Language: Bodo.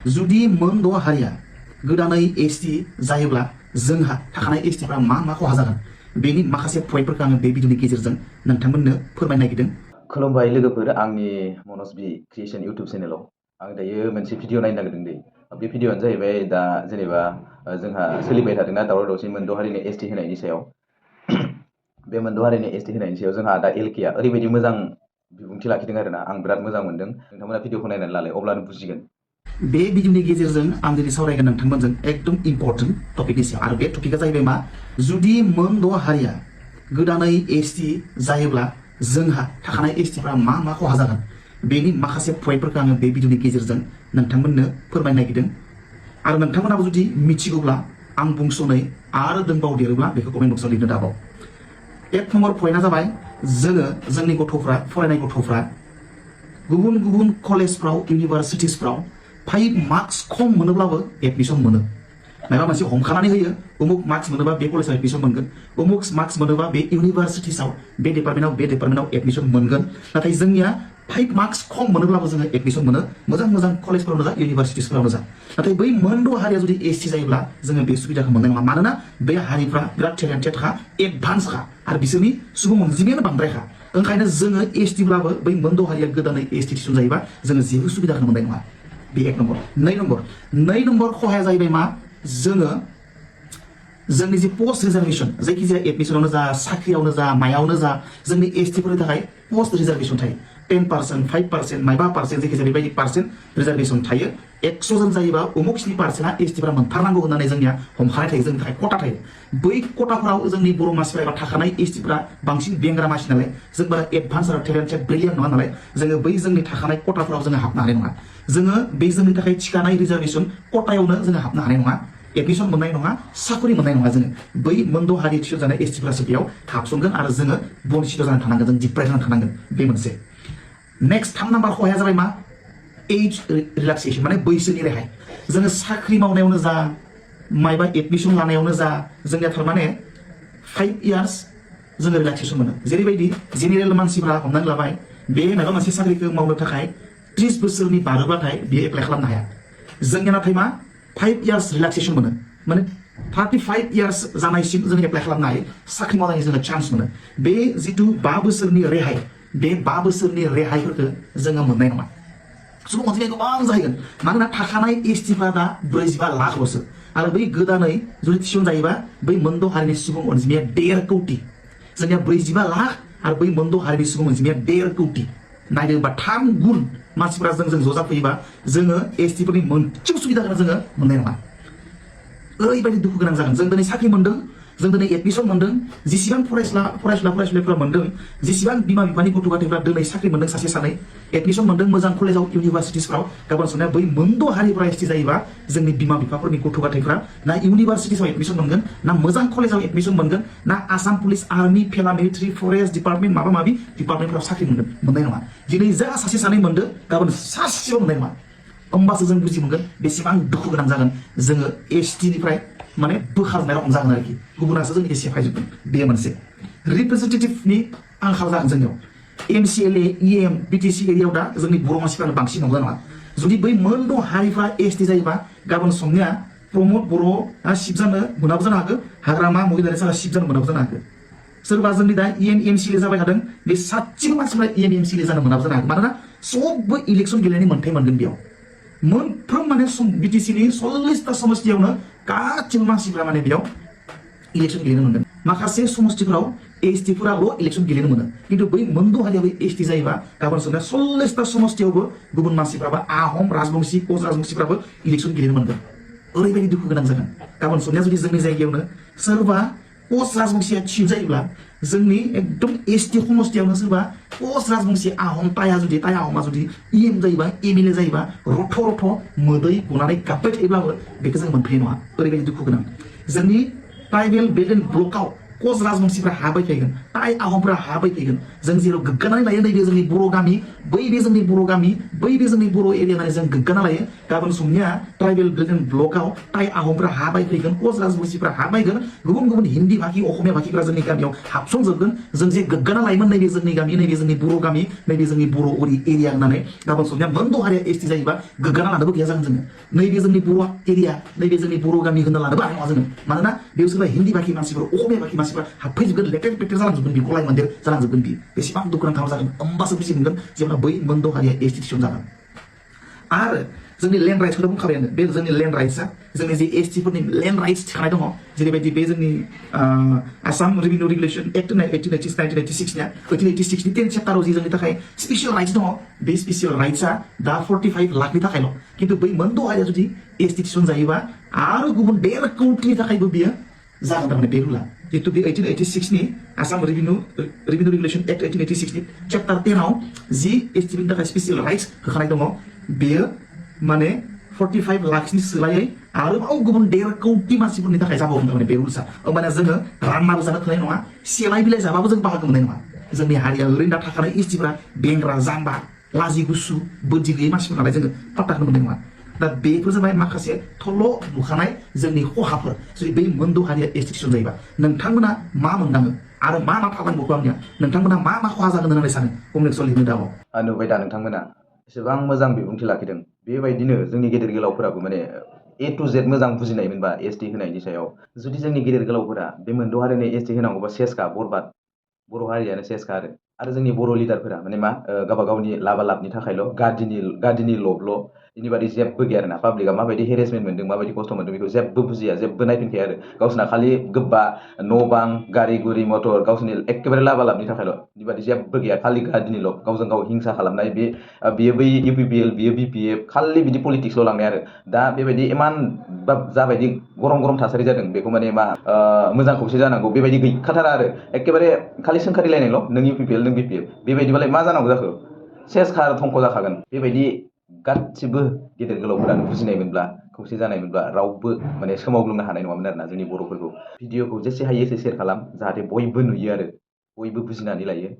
जुदि मोन द' हारिया गोदानै एसटि जायोब्ला जोंहा थाखानाय एसटिफ्रा मा खहा जागोन बेनि माखासे पइन्टफोरखौ आङो बे भिडिअनि गेजेरजों नोंथांमोननो फोरमायनो नागिरदों। खुलुमबाय लोगोफोर, आंनि मनज बि क्रिएशन इउटुब चेनेलाव आं दायो मोनसे भिडिअ नायनो नागिरदों दै। बे भिडिअआनो जाहैबाय दा जेनेबा जोंहा सोलिबाय थादोंना दावराव दावसि मोनद' हारिनि एसटि होनायनि सायाव। बे मोनद' हारिनि एसटि होनायनि सायाव जोंहा दा एलकेआ ओरैबायदि मोजां बिबुंथि लाखिदों आरोना, आं बिराद मोजां मोनदों। नोंथांमोना भिडिअखौ नायनानै लालाय, अब्लानो बुजिगोन। बे भिडिअनि गेजेरजों आं दिनै सावरायगोन नोंथांमोनजों एकदम इम्पर्टेन्ट टपिकनि सायाव। आरो बे टपिकआ जाहैबाय मा, जुदि मोन द' हारिया गोदानै एसटि जायोब्ला जोंहा थाखानाय एसटिफ्रा मा खहा जागोन बेनि माखासे पइन्टफोरखौ आङो बे भिडिअनि गेजेरजों नोंथांमोननो फोरमायनो नागिरदों। आरो नोंथांमोनाबो जुदि मिथिगौब्ला आं बुंस'नै आरो दोंबावदेरोब्ला बेखौ कमेन्ट बक्सआव लिरनो दाबाव। एक नम्बर पइन्टआ जाबाय, जोंनि गथ'फ्रा फरायनाय गथ'फ्रा गुबुन गुबुन कलेजफ्राव इउनिभार्सिटिसफ्राव 5 मार्क्स खम मोनोब्लाबो एडमिशन मोनो। माबा मोनसे हमखानानै होयो, उमुक मार्क्स मोनोबा बे कलेजाव एडमिशन मोनगोन, उमुक मार्क्स मोनोबा बे इउनिभार्सिटिसाव बे डिपार्टमेन्टआव एडमिशन मोनगोन। नाथाय जोंनिया 5 मार्क्स खम मोनोब्लाबो जोङो एडमिशन मोनो, मोजां कलेजफोरावनो जा इउनिभार्सिटिसफोरावनो जा। नाथाय बै मोनद' हारिया जुदि एसटि जायोब्ला जोङो बे सुबिदाखौ मोननाय नङा। मानोना बे हारिफ्रा बिराद टेलेन्टेडखा, एडभान्सखा, आरो बिसोरनि सुबुं अनजिमायानो बांद्रायखा। ओंखायनो जोङो एसटिब्लाबो बै मोनद' हारिया गोदानै एसटि थिसनजायोबा जोङो जेबो सुबिदाखौ मोननाय नङा। बे एक नम्बर। नै नम्बर खहाया जाहैबाय मा, जोंनि जे पस्ट रिजार्भेशन, जायखिजाया एडमिशनावनो जा, साख्रियावनो जा, मायावनो जा, जोंनि एसटिफोरनि थाखाय पस्ट रिजार्भेशन थायो। 10%, 5%, माइबा पार्सेन्ट, जायखिजाया बेबायदि पार्सेन्ट रिजार्भेशन थायो। 100 जन जायोबा उमुक 10%आ एसटिफ्रा मोनथारनांगौ होननानै जोंनिया हमखानाय थायो, जोंनि थाखाय खथा थायो। बै खथाफोराव जोंनि बर' मानसिफ्रा एबा थाखानाय एसटिफ्रा बांसिन बेंग्रा मानसि नालाय, जों बारा एडभान्स आरो टेलेन्टेड ब्रिलियान्ट नङा नालाय, जोङो बै जोंनि थाखानाय खथाफोराव जोङो हाबनो हानाय नङा। जोङो बे जोंनि थाखाय थिखानाय रिजार्भेशन खथायावनो जोङो हाबनो हानाय नङा, एडमिशन मोननाय नङा, साख्रि मोननाय नङा। जोङो बै मोनद' हारि थिसनजानाय एसटिफ्रासो बेयाव हाबसनगोन आरो जोङो बन्सित जानानै थानांगोन, जों डिप्राइभ जानानै थानांगोन। बे मोनसे। नेक्स्ट 3 नाम्बार खहाया जाबाय मा, एज रिलेक्सेसन, माने बैसोनि रेहाय। जोङो साख्रि मावनायावनो जा, मायबा एडमिशन लानायावनो जा, जोंनिया थारमाने 5 इयार्स जोङो रिलेक्सेसन मोनो। जेरैबायदि जेनेरेल मानसिफ्रा हमनानै लाबाय, बे माबा मोनसे साख्रिखौ मावनो थाखाय 30 बोसोरनि बारोब्लाथाय बेयो एप्लाइ खालामनो हाया। जोंनिया नाथाय मा, 5 इयार्स रिलेक्सेसन मोनो, माने 35 इयार्स जानायसिम जों एप्लाइ खालामनो हायो, साख्रि मावनायनि जोङो चान्स मोनो। बे जिथु 5 बोसोरनि रेहाय, बे 5 बोसोरनि रेहायफोरखौ जोङो मोननाय नङा। सुबुं अनजिमाया गोबां जाहैगोन, मानोना थाखानाय एसटिफ्रा दा 45 लाखल'सो, आरो बै गोदानै जुदि थिसनजायोबा बै मोनद' हारिनि सुबुं अनजिमाया 1.5 कौटि। जोंनिया 45 लाख आरो बै मोनद' हारिनि सुबुं अनजिमाया 1.5 कौटि। नायदोंबा 3 गुन मानसिफ्रा जों ज' जाफैयोबा जोङो एसटिफोरनि मोनसेबो सुबिदाखौनो जोङो मोननाय नङा। ओरैबायदि दुखु गोनां जागोन। जों दिनै साख्रि मोनदों, जों दिनै एडमिशन मोनदों, जेसेबां फरायसुलाफोरा मोनदों, जेसेबां बिमा बिफानि गथ' गथायफ्रा दिनै साख्रि मोनदों, सासे सानै एडमिशन मोनदों मोजां कलेजाव, इउनिभार्सिटिसफ्राव। गाबोन साननाया बै मोनद' हारिफ्रा एसटि जायोबा जोंनि बिमा बिफाफोरनि गथ' गथायफ्रा ना इउनिभार्सिटिसाव एडमिशन मोनगोन, ना मोजां कलेजाव एडमिशन मोनगोन, ना आसाम पुलिस, आर्मि, फेला मिलिटारि, फरेस्ट डिपार्टमेन्ट, माबा माबि डिपार्टमेन्टफ्राव साख्रि मोननाय नङा। दिनै जा सासे सानै मोनदों, गाबोन सासेबो मोननाय नङा। होमबासो जों बुजि मोनगोन बेसेबां दुखु गोनां जागोन। जोङो एसटिनिफ्राय माने बोखारनाय रखम जागोन आरोखि, गुबुनासो जोंनि सेफायजोबगोन। बे मोनसे। रिप्रेजेन्टेटिभनि आंखाल जागोन जोंनियाव। MCLA, EM, BTC एरियायाव दा जोंनि बर' मानसिफ्रानो बांसिन नंगौ नङा। जुदि बै मोनद' हारिफ्रा एसटि जायोबा गाबोन समनिया प्रमद बर'आ सिट जानो मोनाबो जानो हागौ, हाग्रामा महिलारि सारा सिट जानो मोनाबो जानो हागौ। सोरबा जोंनि दा EM MCLA जाबाय थादों, बे सासेबो मानसिफ्रा EM MCLA जानो मोनाबो जानो हागौ। मानोना सबबो इलेक्सन गेलेनायनि मोन्थाय मोनगोन बेयाव। मोनफ्रोम माने BTCनि 40टा समस्तियावनो गासिबो मानसिफ्रा माने बेयाव इलेक्सन गेलेनो मोनगोन। माखासे समस्तिफोराव एसटिफोराल' इलेक्सन गेलेनो मोनो, खिन्थु बै मोनद' हारियाबो एसटि जायोबा गाबोन समनिया 40टा समस्तियावबो गुबुन मानसिफ्राबो आहम राजबंसि, कच राजबंसिफ्राबो इलेक्सन गेलेनो मोनगोन। ओरैबायदि दुखु गोनां जागोन। गाबोन समनिया जुदि जोंनि जायगायावनो सोरबा कच राजबंसिया थिप जायोब्ला, जोंनि एकदम एसटि समस्तियावनो सोरबा कच राजबंसि टाइ आहमा जुदि EM जायोबा, MLA जायोबा, रथ' मोदै गनानै गाबबाय थायोब्लाबो बेखौ जों मोनफैनाय नङा। ओरैबायदि दुखु गोनां। जोंनि ट्राइबेल बेल्ट एन्ड ब्लकआव कच राजबंशीफ्रा हाबाय फैगोन ताई आहमफ्रा हाबाय फैगोन जों जेराव गोग्गानानै लायो नैबे जोंनि बर' गामि बैबे जोंनि बर' गामि बैबे जोंनि बर' एरिया होननानै जों गोग्गाना लायो गाबोन समनिया ट्राइबेल बेल्ट ब्लकआव ताई आहमफ्रा हाबाय फैगोन कच राजबंशीफ्रा हाबायगोन गुबुन गुबुन हिन्दी भाषी असमिया भाषीफ्रा जोंनि गामियाव हाबसंजोबगोन जों जे गोग्गाना लायोमोन नैबे जोंनि गामि नैबे जोंनि बर' गामि नैबे जोंनि बर' एरिया होननानै गाबोन समनिया मोनद' हारिया एसटि जायोबा गोग्गाना लानोबो गैया जागोन जोङो नैबे जोंनि बर' एरिया नैबे जोंनि बर' गामि होनना लानोबो हानाय नङा जोङो मानोना बेयाव सोरबा हिन्दी भाषी मानसिफोर असमिया भाषी मानसिफोर हाबफैजोबगोन लेटेर पेटेर जालांजोबगोन बे गलाय मोन्देर जालांजोबगोन बि बेसेबां दुखुनांथाव जागोन होमबासो बुजि मोनगोन जेब्ला बै मोनद' हारिया एसटि थिसनजागोन आरो जोंनि लेन्ड राइट्सखौथ' बुंखाबायानो बे जोंनि लेन्ड राइट्सआ जोंनि जे एसटिफोरनि लेन्ड राइट्स थिखानाय दङ जेरैबायदि बे जोंनि आसाम रेभिनिउ रेगुलेसन एक्ट 1986 1886 10 चेप्टाराव जि जोंनि थाखाय स्पेसियेल राइट्स दङ बे स्पेसियेल राइट्सआ दा 45 लाखनि थाखायल' खिन्थु बै मोनद' हारिया जुदि एसटि थिसनजायोबा आरो गुबुन 1.5 कौटिनि थाखायबो बियो जागोन थारमाने बे रुला जिहेतु बे 1886 नि आसाम रेभिनिउ रेगुलेसन एक्ट 1886 नि चेप्टार 10 आव जि एसटिनि थाखाय स्पेसियेल राइट्स होखानाय दङ बेयो माने 45 लाखनि सोलायै आरोबाव गुबुन 1.5 कौटि मानसिफोरनि थाखाय जाबावगोन थारमाने बे रुल्सआ होमबाना जोङो राननाबो जानो थोनाय नङा सेलाय बिलाइ जाबाबो जों बाहागो मोननाय नङा जोंनि हारिया ओरैनो दा थाखानाय एसटिफ्रा बेंग्रा जाम्बा लाजि गुसु बोदि गैयै मानसिफोर नालाय जोङो पात्ताखौनो मोननाय नङा दा बेफोर जाबाय माखासे थल' नुखानाय जोंनि खहाफोर जुदि बै मोनद' हारिया एसटि थिसनजायोबा नोंथांमोना मा मोनदाङो आरो मा थालांबावगौ आंनिया नोंथांमोना मा खहा जागोन होननानै सानो कमेन्ट लिरनो दाबाव नुबाय दा नोंथांमोना एसेबां मोजां बिबुंथि लाखिदों बेबायदिनो जोंनि गेदेर गोलावफोराबो माने ए टु जेड मोजां बुजिनायमोनबा एसटि होनायनि सायाव जुदि जोंनि गेदेर गोलावफोरा बे मोनद' हारिनो एसटि होनांगौबा सेसखा बरबाद बर' हारियानो सेसखा आरो जोंनि बर' लिडारफोरा माने मा गावबा गावनि लाबा लाबनि थाखायल' गादिनि लबल' बेनि बादै जेबो गैया आरोना पाब्लिकआ माबायदि हेरेसमेन्ट मोन्दों माबायदि खस्थ' मोन्दों बेखौ जेबो बुजिया जेबो नायफिनखाया आरो गावसिना खालि गोबा न' बां गारि गुरि मटर गावसिनि एखेबारे लाबा लाबनि थाखायल' बेनि बादै जेबो गैया खालि गादिनिल' गावजों गाव हिंसा खालामनाय बेयो बै इउपिपिएल बियो बिपिएफ खालि बिदि पलिटिक्सल' लांनाय आरो दा बेबायदि इमान जाबायदि गरम थासारि जादों बेखौ माने मा मोजां खौसे जानांगौ बेबायदि गैखाथारा आरो एखेबारे खालि सोंखारिलायनायल' नों इउपिपिएल नों बिपिएफ बेबायदिबालाय मा जानांगौ जाखो सेसखा थंख' जाखागोन बेबायदि गासिबो गेदेर गोलावफोरानो बुजिनायमोनब्ला खौसे जानायमोनब्ला रावबो माने सोमावग्लुंनो हानाय नङामोन आरोना जोंनि बर'फोरखौ भिडिअखौ जेसे हायो एसे शेयार खालाम जाहाथे बयबो नुयो आरो बयबो बुजिनानै लायो